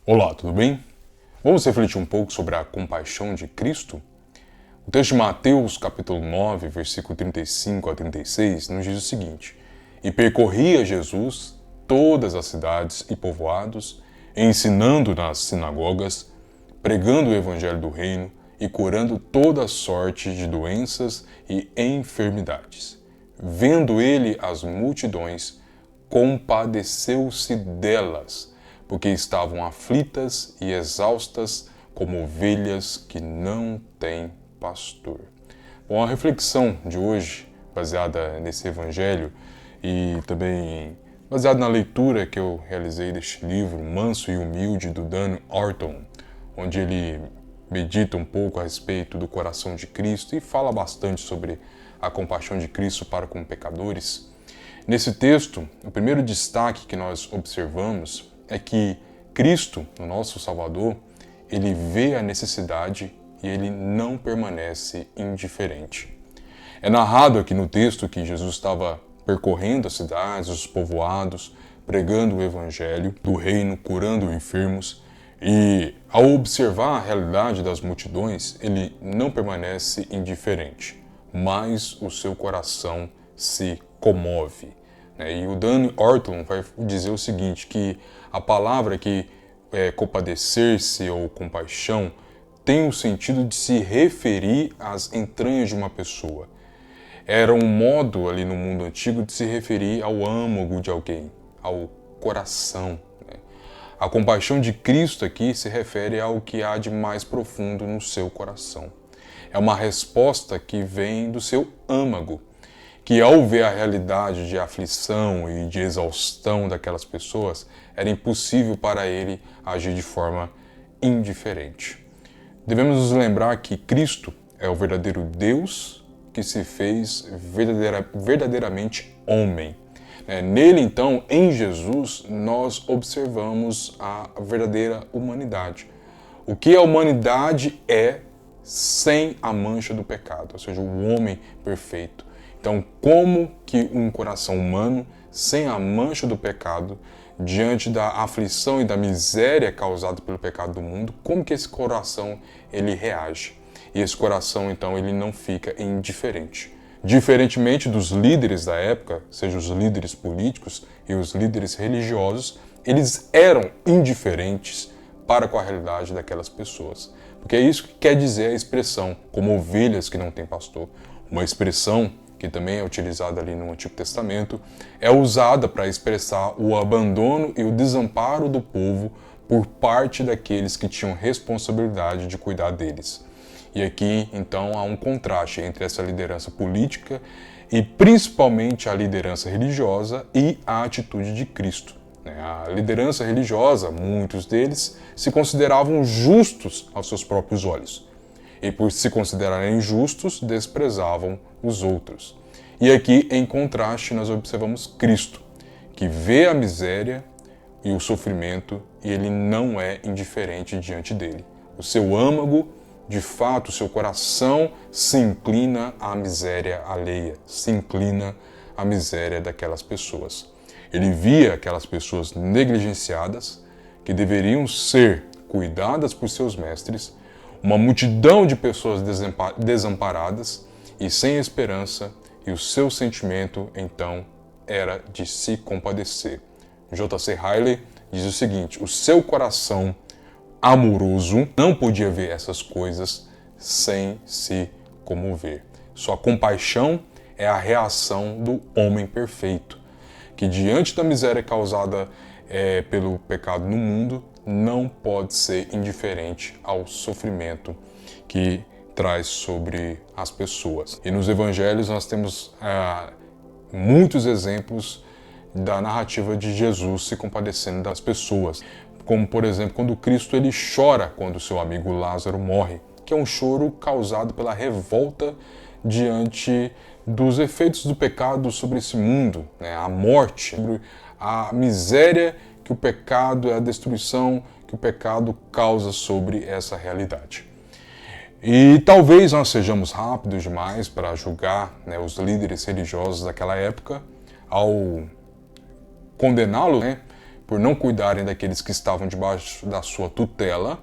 Olá, tudo bem? Vamos refletir um pouco sobre a compaixão de Cristo? O texto de Mateus, capítulo 9, versículo 35 a 36, nos diz o seguinte: E percorria Jesus todas as cidades e povoados, ensinando nas sinagogas, pregando o evangelho do reino e curando toda sorte de doenças e enfermidades. Vendo ele as multidões, compadeceu-se delas, porque estavam aflitas e exaustas como ovelhas que não têm pastor. Bom, a reflexão de hoje, baseada nesse evangelho e também baseada na leitura que eu realizei deste livro, Manso e Humilde, do Dan Orton, onde ele medita um pouco a respeito do coração de Cristo e fala bastante sobre a compaixão de Cristo para com pecadores. Nesse texto, o primeiro destaque que nós observamos é que Cristo, o nosso Salvador, ele vê a necessidade e ele não permanece indiferente. É narrado aqui no texto que Jesus estava percorrendo as cidades, os povoados, pregando o evangelho do reino, curando enfermos, e ao observar a realidade das multidões, ele não permanece indiferente, mas o seu coração se comove. E o Dan Orton vai dizer o seguinte, que a palavra que compadecer-se ou compaixão tem o sentido de se referir às entranhas de uma pessoa. Era um modo ali no mundo antigo de se referir ao âmago de alguém, ao coração. A compaixão de Cristo aqui se refere ao que há de mais profundo no seu coração. É uma resposta que vem do seu âmago, que ao ver a realidade de aflição e de exaustão daquelas pessoas, era impossível para ele agir de forma indiferente. Devemos nos lembrar que Cristo é o verdadeiro Deus que se fez verdadeiramente homem. Nele, então, em Jesus, nós observamos a verdadeira humanidade. O que a humanidade é sem a mancha do pecado, ou seja, o homem perfeito. Então, como que um coração humano, sem a mancha do pecado, diante da aflição e da miséria causada pelo pecado do mundo, como que esse coração ele reage? E esse coração, então, ele não fica indiferente. Diferentemente dos líderes da época, seja os líderes políticos e os líderes religiosos, eles eram indiferentes para com a realidade daquelas pessoas. Porque é isso que quer dizer a expressão, como ovelhas que não têm pastor. Uma expressão que também é utilizada ali no Antigo Testamento, é usada para expressar o abandono e o desamparo do povo por parte daqueles que tinham responsabilidade de cuidar deles. E aqui, então, há um contraste entre essa liderança política e principalmente a liderança religiosa e a atitude de Cristo. A liderança religiosa, muitos deles, se consideravam justos aos seus próprios olhos. E por se considerarem justos, desprezavam os outros. E aqui, em contraste, nós observamos Cristo, que vê a miséria e o sofrimento e ele não é indiferente diante dele. O seu âmago, de fato, o seu coração se inclina à miséria alheia, se inclina à miséria daquelas pessoas. Ele via aquelas pessoas negligenciadas, que deveriam ser cuidadas por seus mestres, uma multidão de pessoas desamparadas e sem esperança, e o seu sentimento, então, era de se compadecer. J.C. Ryle diz o seguinte: o seu coração amoroso não podia ver essas coisas sem se comover. Sua compaixão é a reação do homem perfeito, que diante da miséria causada pelo pecado no mundo, não pode ser indiferente ao sofrimento que traz sobre as pessoas. E nos evangelhos nós temos muitos exemplos da narrativa de Jesus se compadecendo das pessoas, como por exemplo quando Cristo ele chora quando seu amigo Lázaro morre, que é um choro causado pela revolta diante dos efeitos do pecado sobre esse mundo, a morte, a miséria que o pecado, a destruição que o pecado causa sobre essa realidade. E talvez nós sejamos rápidos demais para julgar os líderes religiosos daquela época ao condená-los por não cuidarem daqueles que estavam debaixo da sua tutela.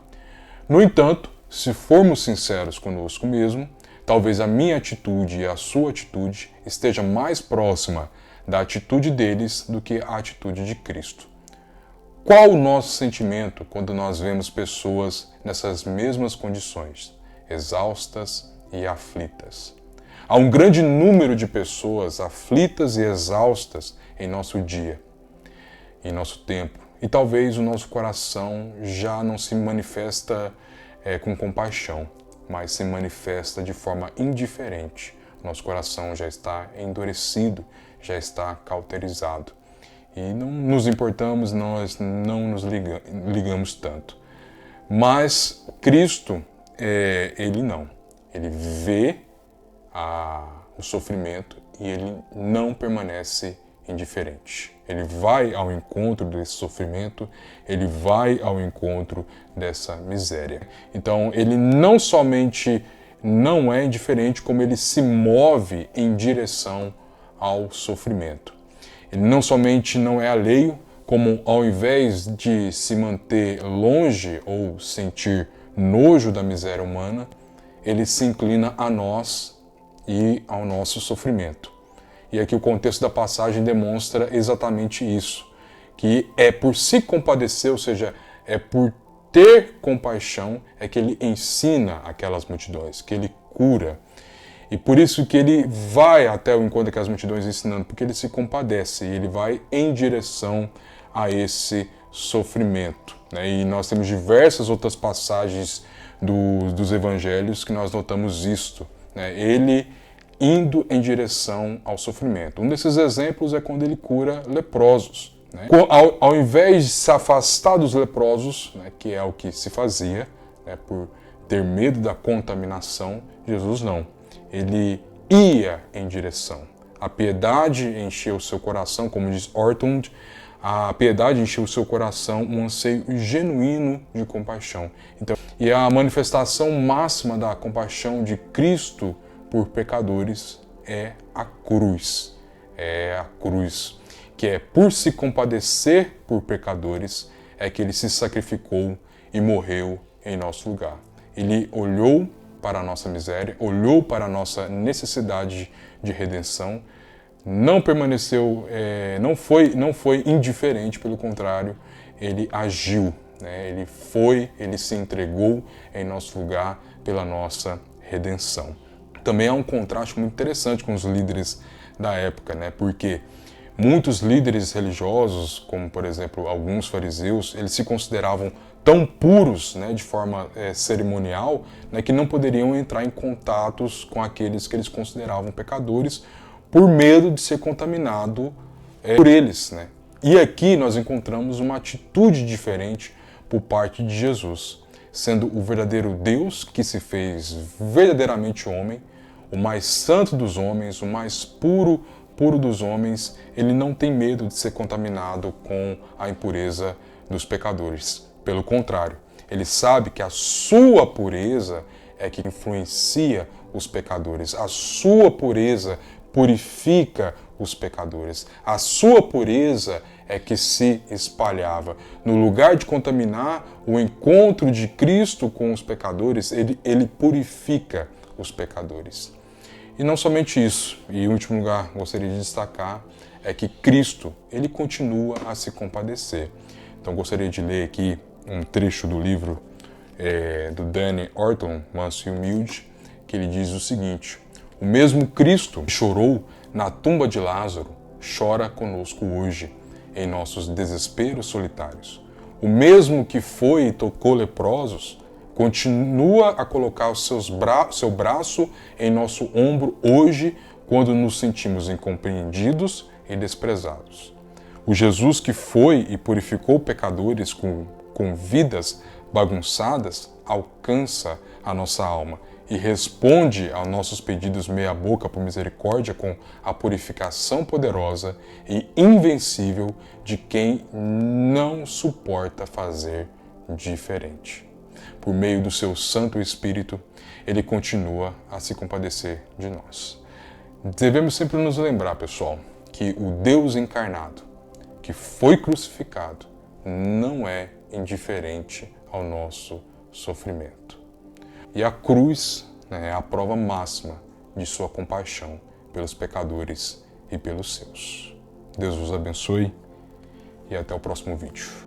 No entanto, se formos sinceros conosco mesmo, talvez a minha atitude e a sua atitude esteja mais próxima da atitude deles do que a atitude de Cristo. Qual o nosso sentimento quando nós vemos pessoas nessas mesmas condições, exaustas e aflitas? Há um grande número de pessoas aflitas e exaustas em nosso dia, em nosso tempo, e talvez o nosso coração já não se manifesta com compaixão, mas se manifesta de forma indiferente. Nosso coração já está endurecido, já está cauterizado. E não nos importamos, nós não nos ligamos tanto. Mas Cristo, ele não. Ele vê o sofrimento e ele não permanece indiferente. Ele vai ao encontro desse sofrimento, ele vai ao encontro dessa miséria. Então, ele não somente não é indiferente, como ele se move em direção ao sofrimento. Ele não somente não é alheio, como ao invés de se manter longe ou sentir nojo da miséria humana, ele se inclina a nós e ao nosso sofrimento. E aqui o contexto da passagem demonstra exatamente isso, que é por se compadecer, ou seja, é por ter compaixão, é que ele ensina aquelas multidões, que ele cura. E por isso que ele vai até o encontro daquelas multidões ensinando, porque ele se compadece e ele vai em direção a esse sofrimento. E nós temos diversas outras passagens dos evangelhos que nós notamos isto. Ele indo em direção ao sofrimento. Um desses exemplos é quando ele cura leprosos. Ao invés de se afastar dos leprosos, que é o que se fazia, por ter medo da contaminação, Jesus não. Ele ia em direção. A piedade encheu o seu coração, como diz Ortlund, a piedade encheu o seu coração um anseio genuíno de compaixão. Então, e a manifestação máxima da compaixão de Cristo por pecadores é a cruz. É a cruz, que é por se compadecer por pecadores, é que ele se sacrificou e morreu em nosso lugar. Ele olhou para a nossa miséria, olhou para a nossa necessidade de redenção, não permaneceu, não foi indiferente, pelo contrário, ele agiu, ele se entregou em nosso lugar pela nossa redenção. Também há um contraste muito interessante com os líderes da época, porque muitos líderes religiosos, como por exemplo alguns fariseus, eles se consideravam tão puros, de forma cerimonial, que não poderiam entrar em contatos com aqueles que eles consideravam pecadores por medo de ser contaminado por eles. E aqui nós encontramos uma atitude diferente por parte de Jesus, sendo o verdadeiro Deus que se fez verdadeiramente homem, o mais santo dos homens, o mais puro dos homens. Ele não tem medo de ser contaminado com a impureza dos pecadores. Pelo contrário, ele sabe que a sua pureza é que influencia os pecadores. A sua pureza purifica os pecadores. A sua pureza é que se espalhava. No lugar de contaminar o encontro de Cristo com os pecadores, ele purifica os pecadores. E não somente isso, e em último lugar gostaria de destacar, é que Cristo, ele continua a se compadecer. Então gostaria de ler aqui um trecho do livro do Danny Orton, Manso e Humilde, que ele diz o seguinte: o mesmo Cristo que chorou na tumba de Lázaro chora conosco hoje, em nossos desesperos solitários. O mesmo que foi e tocou leprosos continua a colocar seu braço em nosso ombro hoje, quando nos sentimos incompreendidos e desprezados. O Jesus que foi e purificou pecadores com vidas bagunçadas alcança a nossa alma e responde aos nossos pedidos meia boca por misericórdia com a purificação poderosa e invencível de quem não suporta fazer diferente. Por meio do seu Santo Espírito, ele continua a se compadecer de nós. Devemos sempre nos lembrar, pessoal, que o Deus encarnado, que foi crucificado, não é indiferente ao nosso sofrimento. E a cruz, né, é a prova máxima de sua compaixão pelos pecadores e pelos seus. Deus vos abençoe e até o próximo vídeo.